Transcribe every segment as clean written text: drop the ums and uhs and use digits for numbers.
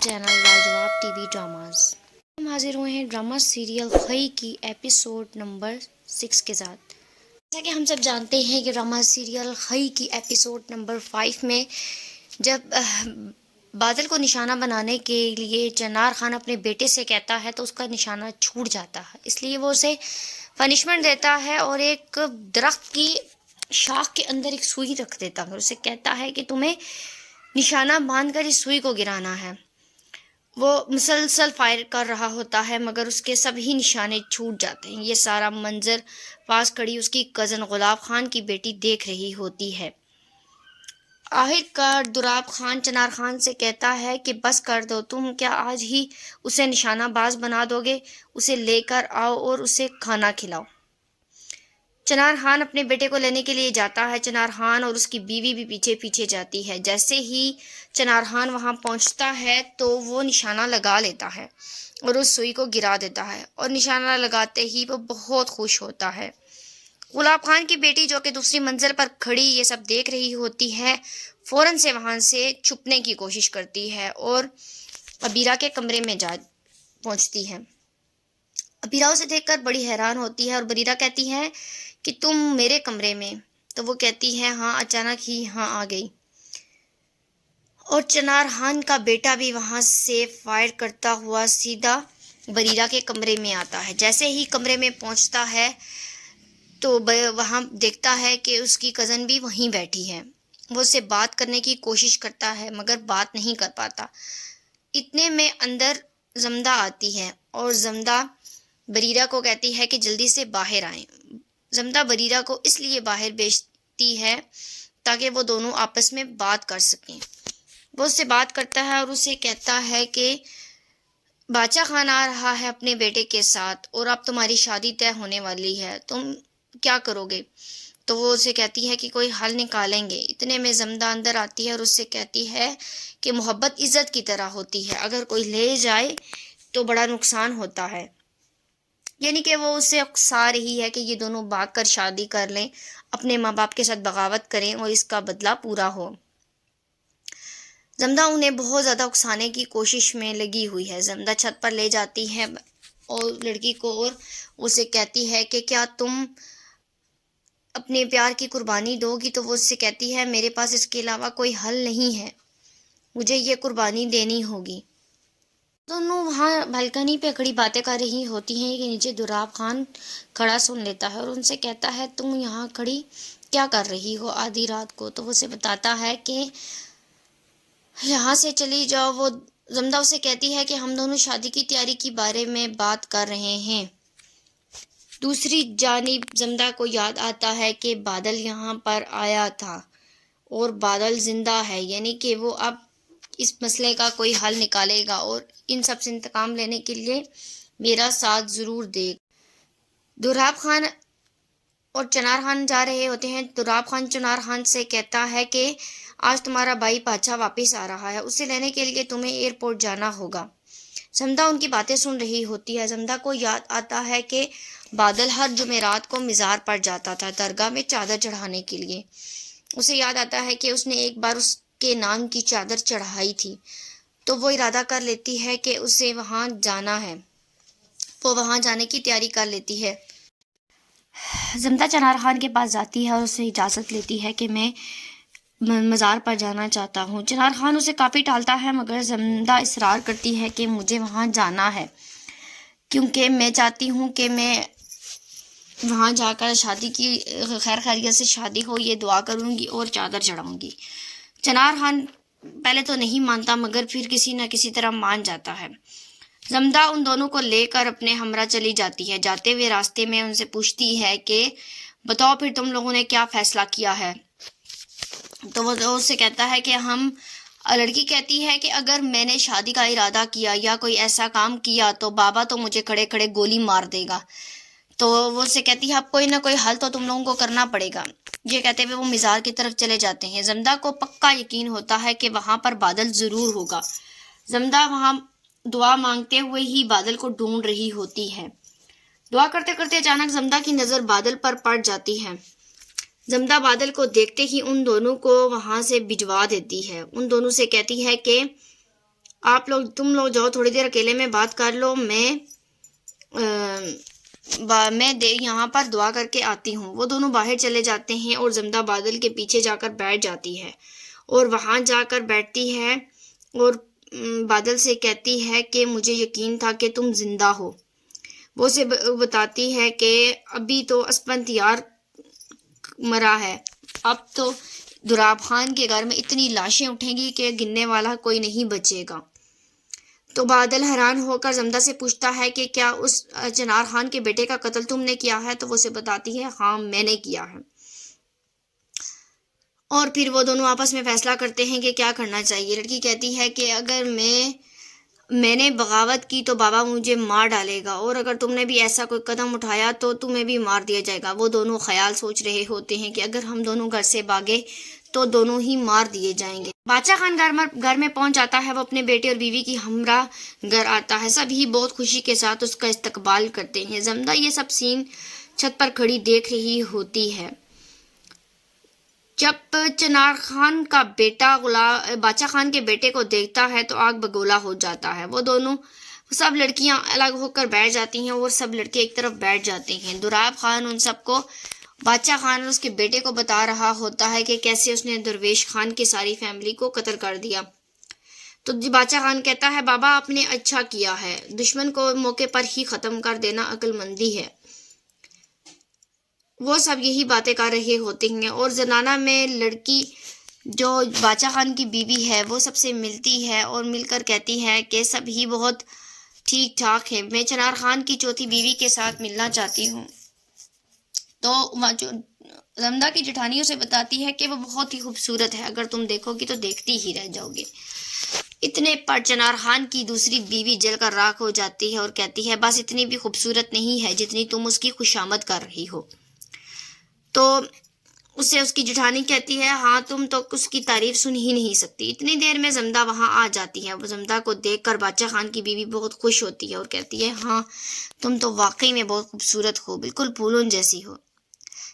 Channel لاجواب T V dramas. ہم حاضر ہوئے ہیں ڈرامہ سیریل خئی کی ایپیسوڈ نمبر 6 کے ساتھ۔ جیسا کہ ہم سب جانتے ہیں کہ ڈرامہ سیریل خئی کی ایپیسوڈ نمبر 5 میں جب بادل کو نشانہ بنانے کے لیے چنار خان اپنے بیٹے سے کہتا ہے تو اس کا نشانہ چھوٹ جاتا ہے، اس لیے وہ اسے پنشمنٹ دیتا ہے اور ایک درخت کی شاخ کے اندر ایک سوئی رکھ دیتا ہے، اسے کہتا ہے کہ تمہیں نشانہ باندھ کر اس سوئی کو گرانا ہے۔ وہ مسلسل فائر کر رہا ہوتا ہے مگر اس کے سبھی نشانے چھوٹ جاتے ہیں۔ یہ سارا منظر پاس کھڑی اس کی کزن گلاب خان کی بیٹی دیکھ رہی ہوتی ہے۔ آخر کار دراب خان چنار خان سے کہتا ہے کہ بس کر دو، تم کیا آج ہی اسے نشانہ باز بنا دو گے؟ اسے لے کر آؤ اور اسے کھانا کھلاؤ۔ چنار خان اپنے بیٹے کو لینے کے لیے جاتا ہے۔ چنار خان اور اس کی بیوی بھی پیچھے پیچھے جاتی ہے۔ جیسے ہی چنار خان وہاں پہنچتا ہے تو وہ نشانہ لگا لیتا ہے اور اس سوئی کو گرا دیتا ہے، اور نشانہ لگاتے ہی وہ بہت خوش ہوتا ہے۔ گلاب خان کی بیٹی جو کہ دوسری منزل پر کھڑی یہ سب دیکھ رہی ہوتی ہے، فوراً سے وہاں سے چھپنے کی کوشش کرتی ہے اور ابیرہ کے کمرے میں جا پہنچتی ہے۔ ابیرہ اسے دیکھ کر بڑی حیران ہوتی ہے اور بریرہ کہتی ہے کہ تم میرے کمرے میں؟ تو وہ کہتی ہے ہاں، اچانک ہی یہاں آ گئی۔ اور چنار خان کا بیٹا بھی وہاں سے فائر کرتا ہوا سیدھا بریرہ کے کمرے میں آتا ہے۔ جیسے ہی کمرے میں پہنچتا ہے تو وہاں دیکھتا ہے کہ اس کی کزن بھی وہیں بیٹھی ہے۔ وہ اسے بات کرنے کی کوشش کرتا ہے مگر بات نہیں کر پاتا۔ اتنے میں اندر زمدہ آتی ہے اور زمدہ بریرہ کو کہتی ہے کہ جلدی سے باہر آئیں۔ زمدہ بریرہ کو اس لیے باہر بھیجتی ہے تاکہ وہ دونوں آپس میں بات کر سکیں۔ وہ اس سے بات کرتا ہے اور اسے کہتا ہے کہ باچا خان آ رہا ہے اپنے بیٹے کے ساتھ اور اب تمہاری شادی طے ہونے والی ہے، تم کیا کرو گے؟ تو وہ اسے کہتی ہے کہ کوئی حل نکالیں گے۔ اتنے میں زمدہ اندر آتی ہے اور اس سے کہتی ہے کہ محبت عزت کی طرح ہوتی ہے، اگر کوئی لے جائے تو بڑا نقصان ہوتا ہے۔ یعنی کہ وہ اسے اکسا رہی ہے کہ یہ دونوں بھاگ کر شادی کر لیں، اپنے ماں باپ کے ساتھ بغاوت کریں اور اس کا بدلہ پورا ہو۔ زمدہ انہیں بہت زیادہ اکسانے کی کوشش میں لگی ہوئی ہے۔ زمدہ چھت پر لے جاتی ہے اور لڑکی کو اور اسے کہتی ہے کہ کیا تم اپنے پیار کی قربانی دو گی؟ تو وہ اس سے کہتی ہے میرے پاس اس کے علاوہ کوئی حل نہیں ہے، مجھے یہ قربانی دینی ہوگی۔ دونوں وہاں بالکنی پہ کھڑی باتیں کر رہی ہوتی ہیں کہ نیچے دراب خان کھڑا سن لیتا ہے اور ان سے کہتا ہے تم یہاں کھڑی کیا کر رہی ہو آدھی رات کو؟ تو وہ اسے بتاتا ہے کہ یہاں سے چلی جاؤ۔ وہ زمدہ اسے کہتی ہے کہ ہم دونوں شادی کی تیاری کے بارے میں بات کر رہے ہیں۔ دوسری جانب زمدہ کو یاد آتا ہے کہ بادل یہاں پر آیا تھا اور بادل زندہ ہے، یعنی کہ وہ اب اس مسئلے کا کوئی حل نکالے گا اور ان سب سے انتقام لینے کے لیے میرا ساتھ ضرور دے گا۔ دراب خان اور چنار خان جا رہے ہوتے ہیں۔ دراب خان چنار خان سے کہتا ہے کہ آج تمہارا بھائی باچا واپس آ رہا ہے، اسے لینے کے لیے تمہیں ایئرپورٹ جانا ہوگا۔ زمدہ ان کی باتیں سن رہی ہوتی ہے۔ زمدہ کو یاد آتا ہے کہ بادل ہر جمعرات کو مزار پر جاتا تھا درگاہ میں چادر چڑھانے کے لیے۔ اسے یاد آتا ہے کہ اس نے ایک بار اس کے نام کی چادر چڑھائی تھی، تو وہ ارادہ کر لیتی ہے کہ اسے وہاں جانا ہے۔ وہ وہاں جانے کی تیاری کر لیتی ہے۔ زمدہ چنار خان کے پاس جاتی ہے اور اسے اجازت لیتی ہے کہ میں مزار پر جانا چاہتا ہوں۔ چنار خان اسے کافی ٹالتا ہے مگر زمدہ اصرار کرتی ہے کہ مجھے وہاں جانا ہے کیونکہ میں چاہتی ہوں کہ میں وہاں جا کر شادی کی خیر خیریت سے شادی ہو، یہ دعا کروں گی اور چادر چڑھاؤں گی۔ چنار خان پہلے تو نہیں مانتا مگر پھر کسی نہ کسی طرح مان جاتا ہے۔ زمدہ ان دونوں کو لے کر اپنے ہمراہ چلی جاتی ہے۔ جاتے ہوئے راستے میں ان سے پوچھتی ہے کہ بتاؤ پھر تم لوگوں نے کیا فیصلہ کیا ہے؟ تو وہ اس سے کہتا ہے کہ لڑکی کہتی ہے کہ اگر میں نے شادی کا ارادہ کیا یا کوئی ایسا کام کیا تو بابا تو مجھے کھڑے کھڑے گولی مار دے گا۔ تو وہ اس سے کہتی ہے اب کوئی نہ کوئی حل تو تم لوگوں کو کرنا پڑے گا۔ یہ کہتے ہوئے وہ مزار کی طرف چلے جاتے ہیں۔ زمدہ کو پکا یقین ہوتا ہے کہ وہاں پر بادل ضرور ہوگا۔ زمدہ وہاں دعا مانگتے ہوئے ہی بادل کو ڈھونڈ رہی ہوتی ہے۔ دعا کرتے کرتے اچانک زمدہ کی نظر بادل پر پڑ جاتی ہے۔ زمدہ بادل کو دیکھتے ہی ان دونوں کو وہاں سے بھجوا دیتی ہے۔ ان دونوں سے کہتی ہے کہ تم لوگ جاؤ تھوڑی دیر اکیلے میں بات کر لو، میں یہاں پر دعا کر کے آتی ہوں۔ وہ دونوں باہر چلے جاتے ہیں اور زمدہ بادل کے پیچھے جا کر بیٹھ جاتی ہے اور وہاں جا کر بیٹھتی ہے اور بادل سے کہتی ہے کہ مجھے یقین تھا کہ تم زندہ ہو۔ وہ اسے بتاتی ہے کہ ابھی تو اسفندیار مرا ہے، اب تو دراب خان کے گھر میں اتنی لاشیں اٹھیں گی کہ گننے والا کوئی نہیں بچے گا۔ تو بادل حیران ہو کر زمدہ سے پوچھتا ہے کہ کیا اس چنار خان کے بیٹے کا قتل تم نے کیا ہے؟ تو وہ اسے بتاتی ہے ہاں میں نے کیا ہے۔ اور پھر وہ دونوں آپس میں فیصلہ کرتے ہیں کہ کیا کرنا چاہیے۔ لڑکی کہتی ہے کہ اگر میں نے بغاوت کی تو بابا مجھے مار ڈالے گا، اور اگر تم نے بھی ایسا کوئی قدم اٹھایا تو تمہیں بھی مار دیا جائے گا۔ وہ دونوں خیال سوچ رہے ہوتے ہیں کہ اگر ہم دونوں گھر سے بھاگے تو دونوں ہی مار دیے جائیں گے۔ بادشاہ خان گھر میں پہنچ جاتا ہے۔ وہ اپنے بیٹے اور بیوی کی ہمراہ گھر آتا ہے۔ سب ہی بہت خوشی کے ساتھ اس کا استقبال کرتے ہیں۔ زمدہ یہ سب سین چھت پر کھڑی دیکھ رہی ہوتی ہے۔ جب چنار خان کا بیٹا بادشاہ خان کے بیٹے کو دیکھتا ہے تو آگ بگولا ہو جاتا ہے۔ وہ سب لڑکیاں الگ ہو کر بیٹھ جاتی ہیں اور سب لڑکے ایک طرف بیٹھ جاتے ہیں۔ دراب خان ان سب کو بادشاہ خان اور اس کے بیٹے کو بتا رہا ہوتا ہے کہ کیسے اس نے درویش خان کی ساری فیملی کو قتل کر دیا۔ تو بادشاہ خان کہتا ہے بابا آپ نے اچھا کیا ہے، دشمن کو موقع پر ہی ختم کر دینا عقل مندی ہے۔ وہ سب یہی باتیں کر رہے ہوتے ہیں اور زنانہ میں لڑکی جو بادشاہ خان کی بیوی ہے وہ سب سے ملتی ہے اور مل کر کہتی ہے کہ سب ہی بہت ٹھیک ٹھاک ہے، میں چنار خان کی چوتھی بیوی کے ساتھ ملنا چاہتی ہوں۔ تو زمدہ کی جٹھانی اسے بتاتی ہے کہ وہ بہت ہی خوبصورت ہے، اگر تم دیکھو گی تو دیکھتی ہی رہ جاؤ گے۔ اتنے پر چنار خان کی دوسری بیوی جل کر راکھ ہو جاتی ہے اور کہتی ہے بس اتنی بھی خوبصورت نہیں ہے جتنی تم اس کی خوشامد کر رہی ہو۔ تو اسے اس کی جٹھانی کہتی ہے ہاں تم تو اس کی تعریف سن ہی نہیں سکتی۔ اتنی دیر میں زمدہ وہاں آ جاتی ہے۔ وہ زمدہ کو دیکھ کر بادشاہ خان کی بیوی بہت خوش ہوتی ہے اور کہتی ہے ہاں تم تو واقعی میں بہت خوبصورت ہو، بالکل پھولوں جیسی ہو۔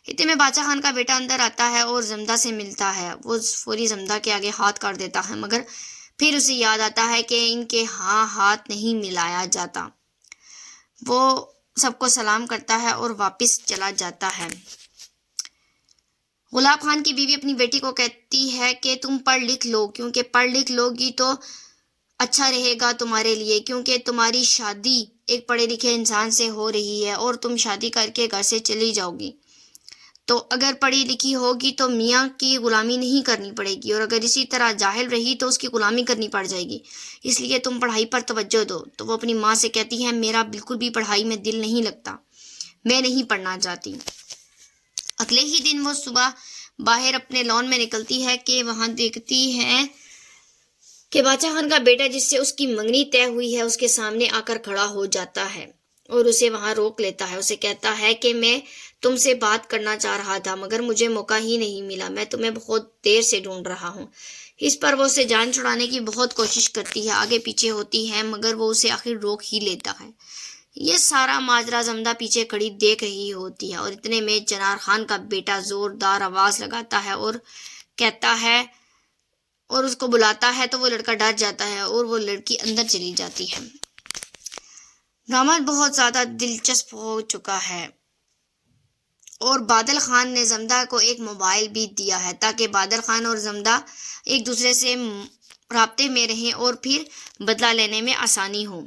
اتنے میں بادشاہ خان کا بیٹا اندر آتا ہے اور زمدہ سے ملتا ہے۔ وہ فوری زمدہ کے آگے ہاتھ کر دیتا ہے، مگر پھر اسے یاد آتا ہے کہ ان کے ہاتھ نہیں ملایا جاتا۔ وہ سب کو سلام کرتا ہے اور واپس چلا جاتا ہے۔ غلاب خان کی بیوی اپنی بیٹی کو کہتی ہے کہ تم پڑھ لکھ لو، کیونکہ پڑھ لکھ لو گی تو اچھا رہے گا تمہارے لیے، کیونکہ تمہاری شادی ایک پڑھے لکھے انسان سے ہو رہی ہے اور تم شادی کر کے گھر سے چلی جاؤ گی۔ تو اگر پڑھی لکھی ہوگی تو میاں کی غلامی نہیں کرنی پڑے گی، اور اگر اسی طرح جاہل رہی تو اس کی غلامی کرنی پڑ جائے گی، اس لیے تم پڑھائی پر توجہ دو۔ تو وہ اپنی ماں سے کہتی ہے میرا بالکل بھی پڑھائی میں دل نہیں لگتا، میں نہیں پڑھنا چاہتی۔ اگلے ہی دن وہ صبح باہر اپنے لان میں نکلتی ہے کہ وہاں دیکھتی ہے کہ بادشاہ خان کا بیٹا جس سے اس کی منگنی طے ہوئی ہے اس کے سامنے آ کر کھڑا ہو جاتا ہے اور اسے وہاں روک لیتا ہے۔ اسے کہتا ہے کہ میں تم سے بات کرنا چاہ رہا تھا مگر مجھے موقع ہی نہیں ملا، میں تمہیں بہت دیر سے ڈھونڈ رہا ہوں۔ اس پر وہ اسے جان چھڑانے کی بہت کوشش کرتی ہے، آگے پیچھے ہوتی ہے، مگر وہ اسے آخر روک ہی لیتا ہے۔ یہ سارا ماجرا زمدہ پیچھے کھڑی دیکھ رہی ہوتی ہے اور اتنے میں چنار خان کا بیٹا زوردار آواز لگاتا ہے اور کہتا ہے اور اس کو بلاتا ہے، تو وہ لڑکا ڈر جاتا ہے اور وہ لڑکی اندر چلی جاتی ہے۔ ڈرامہ بہت زیادہ دلچسپ ہو چکا ہے اور بادل خان نے زمدہ کو ایک موبائل بھی دیا ہے تاکہ بادل خان اور زمدہ ایک دوسرے سے رابطے میں رہیں اور پھر بدلہ لینے میں آسانی ہو۔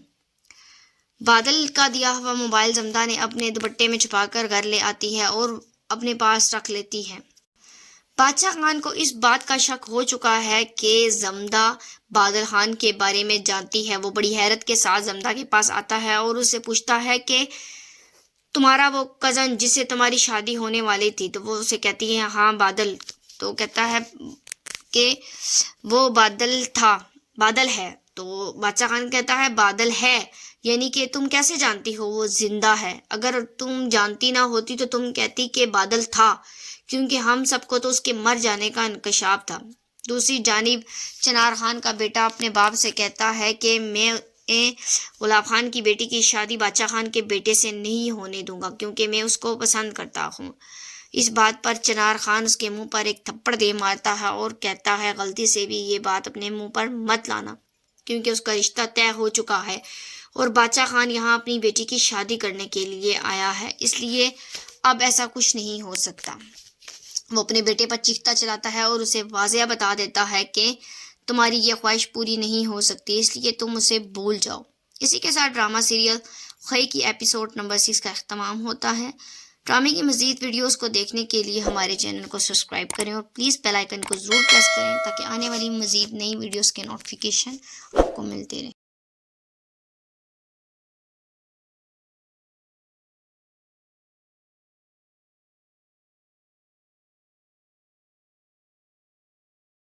بادل کا دیا ہوا موبائل زمدہ نے اپنے دوپٹے میں چھپا کر گھر لے آتی ہے اور اپنے پاس رکھ لیتی ہے۔ بادشاہ خان کو اس بات کا شک ہو چکا ہے کہ زمدہ بادل خان کے بارے میں جانتی ہے۔ وہ بڑی حیرت کے ساتھ زمدہ کے پاس آتا ہے اور اس سے پوچھتا ہے کہ تمہارا وہ کزن جس سے تمہاری شادی ہونے والی تھی؟ تو وہ اسے کہتی ہے ہاں بادل۔ تو کہتا ہے کہ وہ بادل ہے۔ تو بادشاہ خان کہتا ہے بادل ہے یعنی کہ تم کیسے جانتی ہو وہ زندہ ہے؟ اگر تم جانتی نہ ہوتی تو تم کہتی کہ بادل تھا، کیونکہ ہم سب کو تو اس کے مر جانے کا انکشاف تھا۔ دوسری جانب چنار خان کا بیٹا اپنے باپ سے کہتا ہے کہ میں غلاب خان کی بیٹی کی شادی بادشاہ خان کے بیٹے سے نہیں ہونے دوں گا، کیونکہ میں اس کو پسند کرتا ہوں۔ اس بات پر چنار خان اس کے منہ پر ایک تھپڑ دے مارتا ہے اور کہتا ہے غلطی سے بھی یہ بات اپنے منہ پر مت لانا۔ کیونکہ اس کا رشتہ طے ہو چکا ہے اور بادشاہ خان یہاں اپنی بیٹی کی شادی کرنے کے لیے آیا ہے، اس لیے اب ایسا کچھ نہیں ہو سکتا۔ وہ اپنے بیٹے پر چیختا چلاتا ہے اور اسے واضح بتا دیتا ہے کہ تمہاری یہ خواہش پوری نہیں ہو سکتی، اس لیے تم اسے بھول جاؤ۔ اسی کے ساتھ ڈرامہ سیریل خئی کی ایپیسوڈ نمبر 6 کا اختتام ہوتا ہے۔ ڈرامے کی مزید ویڈیوز کو دیکھنے کے لیے ہمارے چینل کو سبسکرائب کریں اور پلیز بیل آئیکن کو ضرور پریس کریں تاکہ آنے والی مزید نئی ویڈیوز کے نوٹیفیکیشن آپ کو ملتے رہیں۔